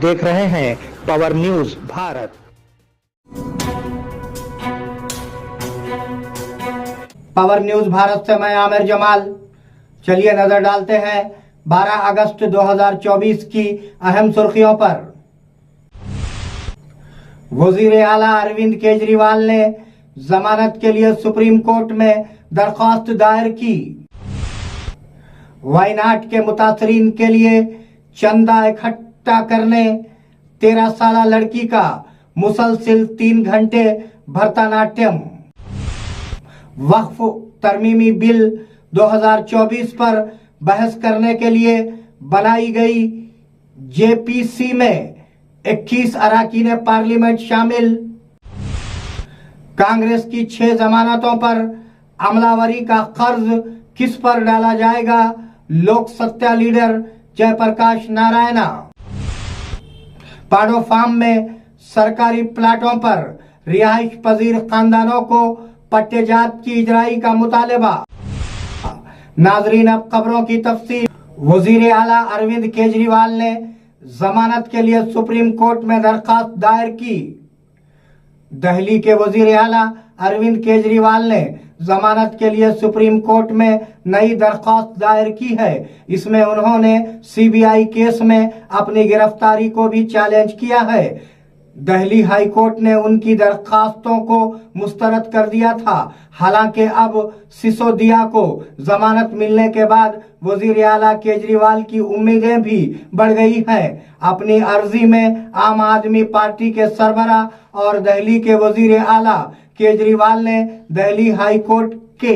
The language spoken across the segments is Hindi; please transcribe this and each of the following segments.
देख रहे हैं power news Bharat. Power news Bharat से मैं आमिर जमाल। चलिए नजर डालते हैं 12 अगस्त 2024 की अहम सुर्खियों पर। वजीर आला अरविंद केजरीवाल ने जमानत के लिए सुप्रीम कोर्ट में दरख्वास्त दायर की। वायनाड के मुतासरीन के लिए चंदा इकट्ठा करने 13 साल लड़की का मुसलसिल 3 घंटे भरतनाट्यम। वक्फ तरमीमी बिल 2024 पर बहस करने के लिए बनाई गई जेपीसी में 21 अरकान पार्लियामेंट शामिल। कांग्रेस की 6 जमानतों पर अमलावरी का कर्ज किस पर डाला जाएगा, लोक सत्ता लीडर जयप्रकाश नारायण। पाडो फार्म में सरकारी प्लाटों पर रिहाइश पजीर खानदानों को पट्टेजात की इजराई का मुतालबा। नाजरीन, अब खबरों की तफसील। वजीर आला अरविंद केजरीवाल ने जमानत के लिए सुप्रीम कोर्ट में दरखास्त दायर की। दिल्ली के वजीर आला अरविंद केजरीवाल ने जमानत के लिए सुप्रीम कोर्ट में नई दरखास्त दायर की है। इसमें उन्होंने सीबीआई केस में अपनी गिरफ्तारी को भी चैलेंज किया है। दिल्ली हाई कोर्ट ने उनकी दरखास्तों को मुस्तरद कर दिया था। हालांकि अब सिसोदिया को जमानत मिलने के बाद वजीर आला केजरीवाल की उम्मीदें भी बढ़ गई हैं। अपनी अर्जी में आम आदमी पार्टी के सरबराह और दिल्ली के वजीर आला केजरीवाल ने दिल्ली हाई कोर्ट के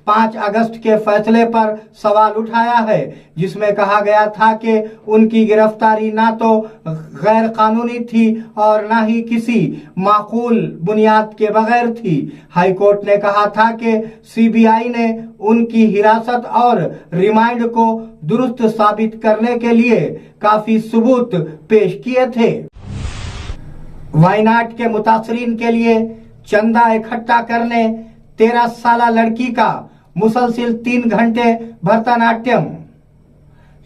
5 अगस्त के फैसले पर सवाल उठाया है, जिसमें कहा गया था कि उनकी गिरफ्तारी ना तो गैर कानूनी थी और ना ही किसी माकूल बुनियाद के बगैर थी। हाई कोर्ट ने कहा था कि सीबीआई ने उनकी हिरासत और रिमांड को दुरुस्त साबित करने के लिए काफी सबूत पेश किए थे। वायनाड के मुतासरीन के लिए चंदा इकट्ठा करने 13 साल लड़की का मुसलसिल 3 घंटे भरतनाट्यम।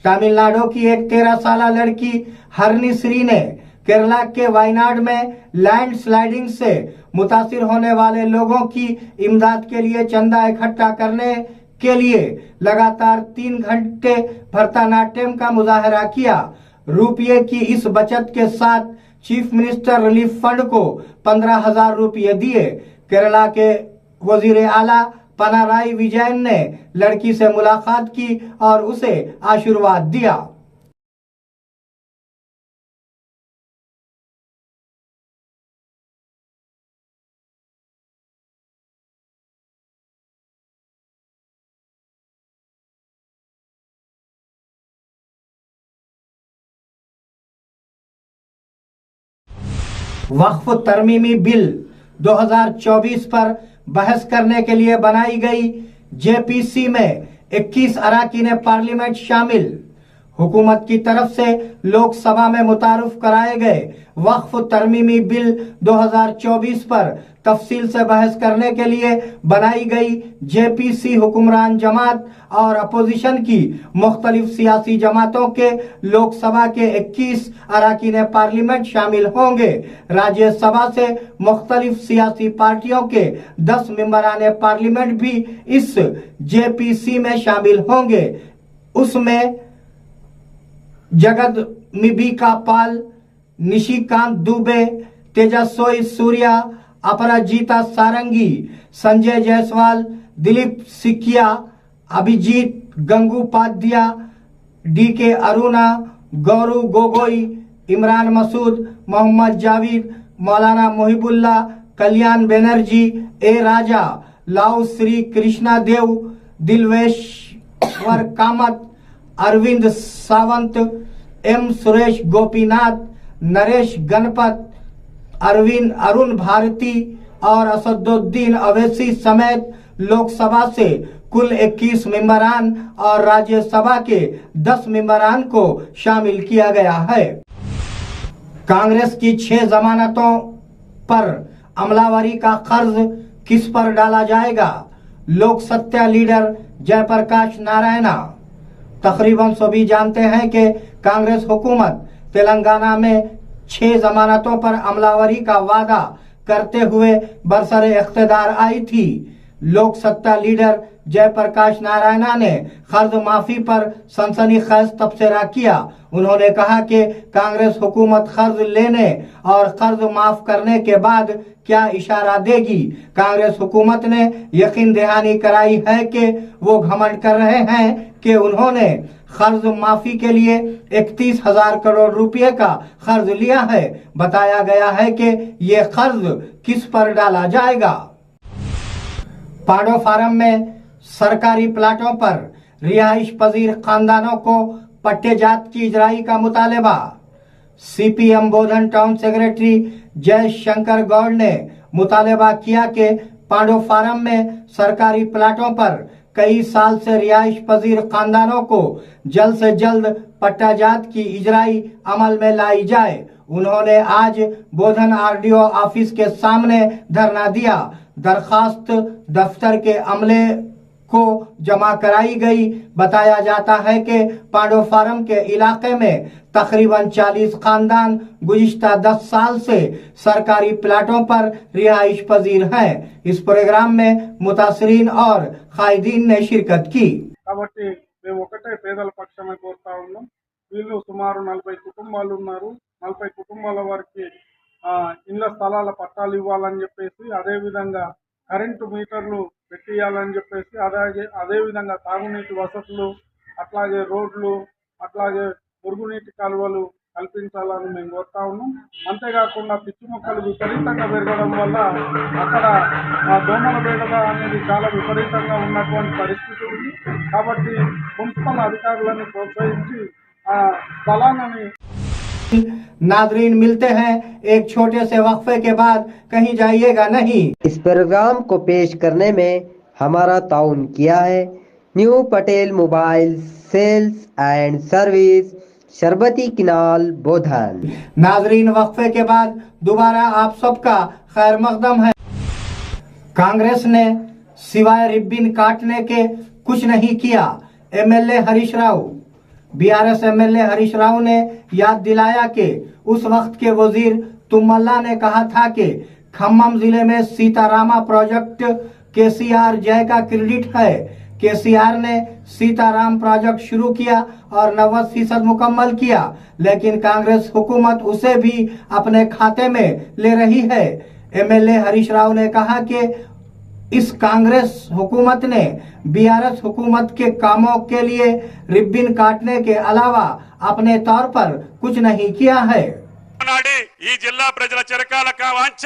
तमिलनाडु की एक 13 साल लड़की हरनीश्री ने केरला के वायनाड में लैंडस्लाइडिंग से मुतासिर होने वाले लोगों की इमदाद के लिए चंदा इकट्ठा करने के लिए लगातार 3 घंटे भरतनाट्यम का मुजाहरा किया। रुपये की इस बचत के साथ चीफ मिनिस्टर रिलीफ फंड को 15,000 रुपये दिए। केरला के वजीर आला पिनाराई विजयन ने लड़की से मुलाकात की और उसे आशीर्वाद दिया। वक्फ तरमीमी बिल 2024 पर बहस करने के लिए बनाई गई जेपीसी में 21 अरकान पार्लियामेंट शामिल। हुकूमत की तरफ से लोकसभा में मुतारुफ कराए गए वक्फ तरमीमी बिल 2024 पर तफसील से बहस करने के लिए बनाई गई जेपीसी हुक्मरान जमात और अपोजिशन की मुख्तलिफ सियासी जमातों के लोकसभा के 21 अरकान पार्लियामेंट शामिल होंगे। राज्यसभा से मुख्तलिफ सियासी पार्टियों के 10 मेंबरान पार्लियामेंट भी इस जेपीसी में शामिल होंगे। उसमें जगदम्बिका पाल, निशिकांत दुबे, तेजस्वी सूर्या, अपराजिता सारंगी, संजय जायसवाल, दिलीप सिकिया, अभिजीत गंगोपाध्याय, डीके अरुणा, गौरव गोगोई, इमरान मसूद, मोहम्मद जावेद, मौलाना मोहिबुल्ला, कल्याण बनर्जी, ए राजा, लाउ श्री कृष्णा देव, दिलवेश्वर कामत, अरविंद सावंत, एम सुरेश गोपीनाथ, नरेश गणपत, अरुण भारती और असदुद्दीन अवैसी समेत लोकसभा से कुल 21 मेंबरान और राज्यसभा के 10 मेंबरान को शामिल किया गया है। कांग्रेस की 6 जमानतों पर अमलावरी का कर्ज किस पर डाला जाएगा, लोक सत्ता लीडर जयप्रकाश नारायण। तकरीबन सभी जानते हैं कि कांग्रेस हुकूमत तेलंगाना में 6 जमानतों पर अमलावरी का वादा करते हुए बरसरे इख्तिदार आई थी। लोक सत्ता लीडर जयप्रकाश नारायण ने कर्ज माफी पर सनसनीखेज तबसरा किया। उन्होंने कहा कि कांग्रेस हुकूमत कर्ज लेने और कर्ज माफ करने के बाद क्या इशारा देगी। कांग्रेस हुकूमत ने यकीन दहानी कराई है कि वो घमंड कर रहे हैं कि उन्होंने कर्ज माफी के लिए 31,000 करोड़ रुपए का कर्ज लिया है। बताया गया है कि ये कर्ज किस पर डाला जाएगा। पांडो फार्म में सरकारी प्लाटों पर रिहाइश पजीर खानदानों को पट्टेजात की इजराई का मुतालबा। सीपीएम बोधन टाउन सेक्रेटरी जय शंकर गौड़ ने मुतालबा किया कि पांडो फार्म में सरकारी प्लाटों पर कई साल से रिहाइश पजीर खानदानों को जल्द से जल्द पट्टाजात की इजराई अमल में लाई जाए। उन्होंने आज बोधन आरडीओ ऑफिस के सामने धरना दिया। दरखास्त दफ्तर के अमले को जमा कराई गई। बताया जाता है कि पांडो फार्म के इलाके में तकरीबन 40 खानदान गुज़िश्ता 10 साल से सरकारी प्लाटों पर रिहाइश पजीर हैं। इस प्रोग्राम में मुतासरीन और कायदीन ने शिरकत की। కాబట్టి మేము ఒకటే పేదల పక్షమే కోరుతా ఉన్నాం। వీళ్ళు సుమారు 40 కుటుంబాలు ఉన్నారు। 40 కుటుంబాల వారికి ఇళ్ల స్థలాల పట్టాలు ఇవ్వాలని చెప్పేసి, అదే విధంగా కరెంటు మీటర్లు పెట్టియాలని చెప్పేసి, అదే విధంగా తాగునీటి వసతులు, అట్లాగే రోడ్లు, అట్లాగే మురుగునీటి కాలువలు కల్పించాలని మేము కోరుతా ఉన్నాం। అంతేకాకుండా పిచ్చి మొక్కలు విపరీతంగా పెరగడం వల్ల అక్కడ దోమల బెడద అనేది చాలా విపరీతంగా ఉన్నటువంటి పరిస్థితి ఉంది। కాబట్టి మున్సిపల్ అధికారులను ప్రోత్సహించి స్థలాన్ని। नाजरीन, मिलते हैं एक छोटे से वक्फे के बाद, कहीं जाइएगा नहीं। इस प्रोग्राम को पेश करने में हमारा ताउन किया है new Patel mobile sales and service, Sharbati किनाल, बोधन। नाजरीन, वक्फे के बाद दोबारा आप सबका खैर मकदम है। कांग्रेस ने सिवाय रिब्बिन काटने के कुछ नहीं किया। MLA Harish Rao, BRS MLA Harish Rao ने याद दिलाया कि उस वक्त के वजीर तुमल्ला ने कहा था कि खम्मम जिले में सीतारामा प्रोजेक्ट केसीआर जय का क्रेडिट है। केसीआर ने सीताराम प्रोजेक्ट शुरू किया और 90% मुकम्मल किया, लेकिन कांग्रेस हुकूमत उसे भी अपने खाते में ले रही है। एमएलए हरीश राव ने कहा कि इस कांग्रेस हुकूमत ने बीआरएस हुकूमत के कामों के लिए रिब्बिन काटने के अलावा अपने तौर पर कुछ नहीं किया है। ఈ జిల్లా ప్రజల చిరకాల వాంఛ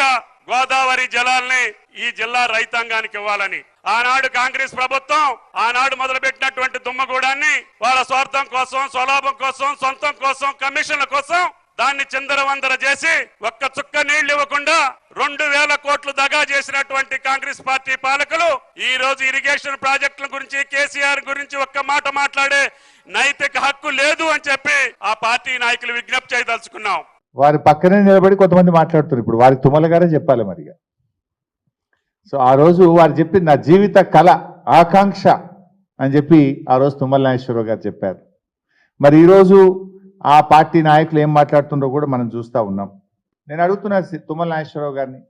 గోదావరి జలాల్ని ఈ జిల్లా రైతాంగానికి ఇవ్వాలని ఆనాడు కాంగ్రెస్ ప్రభుత్వం ఆనాడు మొదలుపెట్టినటువంటి దుమ్మగూడాన్ని వాళ్ళ స్వార్థం కోసం, స్వలాభం కోసం, సొంతం కోసం, కమిషన్ల కోసం దాన్ని చిందరవందర చేసి ఒక్క చుక్క నీళ్లు ఇవ్వకుండా 2,000 కోట్లు దగా చేసినటువంటి కాంగ్రెస్ పార్టీ పాలకులు ఈ రోజు ఇరిగేషన్ ప్రాజెక్టుల గురించి, కేసీఆర్ గురించి ఒక్క మాట మాట్లాడే నైతిక హక్కు లేదు అని చెప్పి ఆ పార్టీ నాయకులు విజ్ఞప్తి చేయదలుచుకున్నాం। వారి పక్కనే నిలబడి కొంతమంది మాట్లాడుతున్నారు। ఇప్పుడు వారికి తుమ్మల గారే చెప్పాలి మరిగా। సో ఆ రోజు వారు చెప్పింది నా జీవిత కళ, ఆకాంక్ష అని చెప్పి ఆ రోజు తుమ్మల నాగేశ్వరరావు గారు చెప్పారు। మరి ఈరోజు ఆ పార్టీ నాయకులు ఏం మాట్లాడుతుండో కూడా మనం చూస్తూ ఉన్నాం। నేను అడుగుతున్నా తుమ్మల నాగేశ్వరరావు గారిని,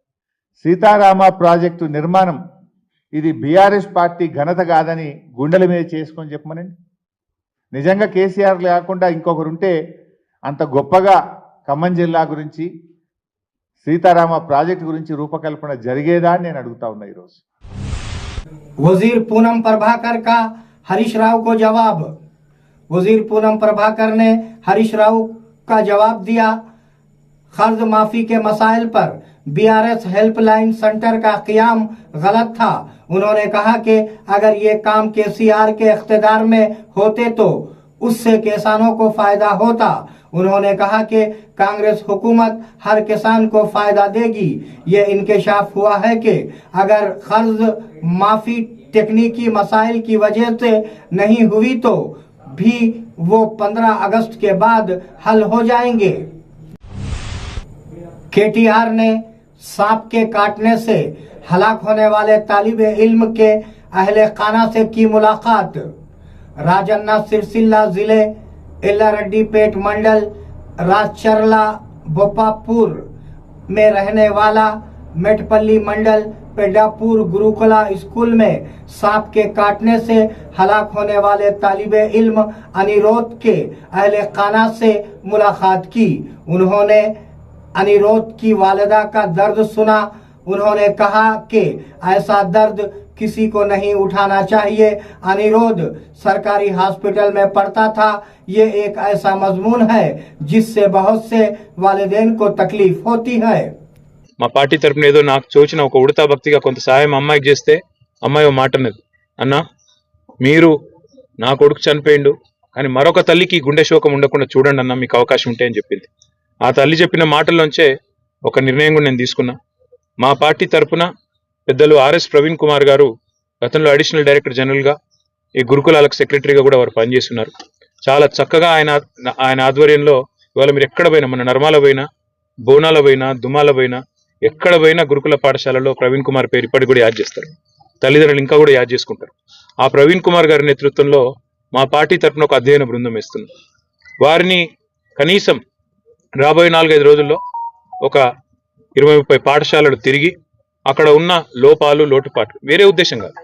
సీతారామ ప్రాజెక్టు నిర్మాణం ఇది బీఆర్ఎస్ పార్టీ ఘనత కాదని గుండెల మీద చేసుకొని చెప్పమనండి। నిజంగా కేసీఆర్ లేకుండా ఇంకొకరు ఉంటే అంత గొప్పగా ఖమ్మం జిల్లా గురించి, సీతారామ ప్రాజెక్టు గురించి రూపకల్పన జరిగేదా అని నేను అడుగుతా ఉన్నా ఈరోజు। वजीर पूनम प्रभाकर का हरीश राव को जवाब। वजीर पूनम प्रभाकर ने हरीश राव का जवाब दिया। कर्ज माफी के मसाइल पर बीआरएस हेल्पलाइन सेंटर का क़याम गलत था। उन्होंने कहा कि अगर ये काम केसीआर के इख्तिदार में होते तो उससे किसानों को फायदा होता। उन्होंने कहा कि कांग्रेस हुकूमत हर किसान को फायदा देगी। ये इंकशाफ हुआ है कि अगर कर्ज माफी तकनीकी मसाइल की वजह से नहीं हुई तो भी वो 15 अगस्त के बाद हल हो जाएंगे। केटीआर ने सांप के काटने से हलाक होने वाले तालिबे इल्म के अहले खाना से की मुलाकात। राजन्ना सिरसिल्ला जिले एल्लारेड्डीपेट मंडल राजचरला बोपापुर में रहने वाला मेटपल्ली मंडल पेड्डापुर गुरुकुला स्कूल में सांप के काटने से हलाक होने वाले तालिबे इल्म अनिरोध के अहले खाना से मुलाकात की। उन्होंने अनिरोध की वालिदा का दर्द सुना। उन्होंने कहा कि ऐसा दर्द किसी को नहीं उठाना चाहिए। अनिरोध सरकारी हॉस्पिटल में पढ़ता था। ये एक ऐसा मजमून है जिससे बहुत से वालिदैन को तकलीफ होती है। మా పార్టీ తరపున ఏదో నాకు తోచిన ఒక ఉడతా భక్తిగా కొంత సహాయం అమ్మాయికి చేస్తే అమ్మాయి ఓ మాట అన్నది, అన్న మీరు నా కొడుకు చనిపోయిండు కానీ మరొక తల్లికి గుండె శోకం ఉండకుండా చూడండి అన్న, మీకు అవకాశం ఉంటే అని చెప్పింది. ఆ తల్లి చెప్పిన మాటల్లోంచే ఒక నిర్ణయం కూడా నేను తీసుకున్నా. మా పార్టీ తరపున పెద్దలు ఆర్ఎస్ ప్రవీణ్ కుమార్ గారు గతంలో అడిషనల్ డైరెక్టర్ జనరల్గా ఈ గురుకులాలకు సెక్రటరీగా కూడా వారు పనిచేస్తున్నారు. చాలా చక్కగా ఆయన ఆధ్వర్యంలో ఇవాళ మీరు ఎక్కడ పోయినా, మన నర్మాల పోయినా, బోనాల పోయినా, దుమాల పోయినా, ఎక్కడ పోయినా గురుకుల పాఠశాలలో ప్రవీణ్ కుమార్ పేరు ఇప్పటికి కూడా యాద్ చేస్తారు. తల్లిదండ్రులు ఇంకా కూడా యాద్ చేసుకుంటారు. ఆ ప్రవీణ్ కుమార్ గారి నేతృత్వంలో మా పార్టీ తరఫున ఒక అధ్యయన బృందం వేస్తుంది. వారిని కనీసం రాబోయే 4-5 రోజుల్లో ఒక 20-30 పాఠశాలలు తిరిగి అక్కడ ఉన్న లోపాలు లోటుపాట్లు, వేరే ఉద్దేశం కాదు,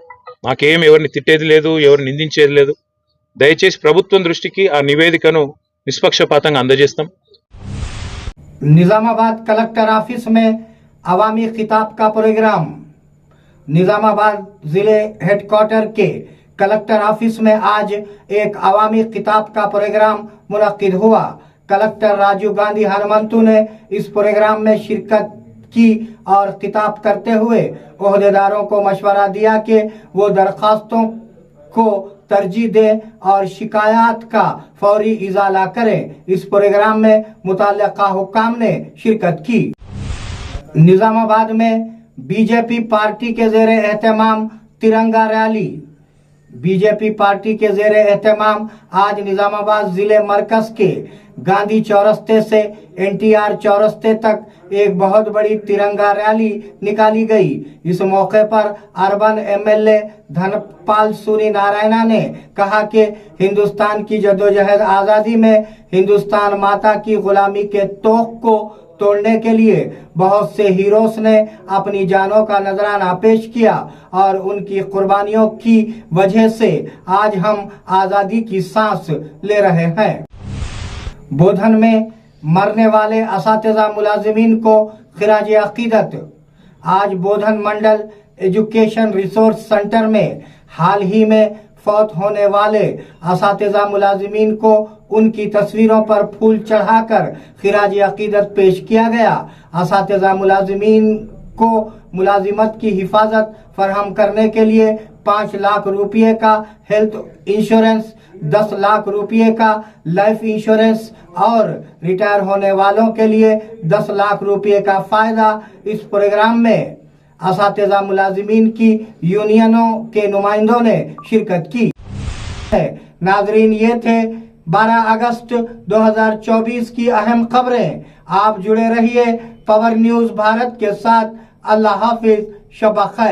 మాకేం ఎవరిని తిట్టేది లేదు, ఎవరిని నిందించేది లేదు. దయచేసి ప్రభుత్వం దృష్టికి ఆ నివేదికను నిష్పక్షపాతంగా అందజేస్తాం. निजामाबाद कलेक्टर ऑफिस में अवामी खिताब का प्रोग्राम। निजामाबाद जिले हेडक्वार्टर के कलेक्टर ऑफिस में आज एक अवामी खिताब का प्रोग्राम मुनक्किद हुआ। कलेक्टर राजीव गांधी हनुमंतु ने इस प्रोग्राम में शिरकत की और खिताब करते हुए ओहदेदारों को मशवरा दिया कि वो दरखास्तों को तरजीह दें और शिकायत का फौरी इजाला करें। इस प्रोग्राम में मुतल्लिका हुक्काम ने शिरकत की। निजामाबाद में बीजेपी पार्टी के ज़ेरे एहतमाम तिरंगा रैली। बीजेपी पार्टी के ज़ेरे एहतमाम आज निजामाबाद जिले मरकज के गांधी चौरस्ते से NTR चौरस्ते तक एक बहुत बड़ी तिरंगा रैली निकाली गई। इस मौके पर अर्बन MLA धनपाल सूरी नारायणा ने कहा कि हिंदुस्तान की जद्दोजहद आज़ादी में हिंदुस्तान माता की गुलामी के तोख को तोड़ने के लिए बहुत से हीरोज ने अपनी जानों का नजराना पेश किया और उनकी कुर्बानियों की वजह से आज हम आज़ादी की सांस ले रहे हैं। बोधन में मरने वाले असातिज़ा मुलाजिमीन को खिराज अकीदत। आज बोधन मंडल एजुकेशन रिसोर्स सेंटर में हाल ही में फौत होने वाले असातिज़ा मुलाजिमीन को उनकी तस्वीरों पर फूल चढ़ाकर खिराज अकीदत पेश किया गया। असातिज़ा मुलाजिमीन को मुलाजिमत की हिफाजत फराहम करने के लिए 5 लाख रुपये का हेल्थ इंश्योरेंस, 10 लाख रुपये का लाइफ इंश्योरेंस और रिटायर होने वालों के लिए 10 लाख रुपये का फायदा। इस प्रोग्राम में असातिज़ा मुलाजिमीन की यूनियनों के नुमाइंदों ने शिरकत की है। नाजरीन, ये थे 12 अगस्त 2024 की अहम खबरें। आप जुड़े रहिए पावर न्यूज भारत के साथ। अल्लाह हाफिज, शब खैर।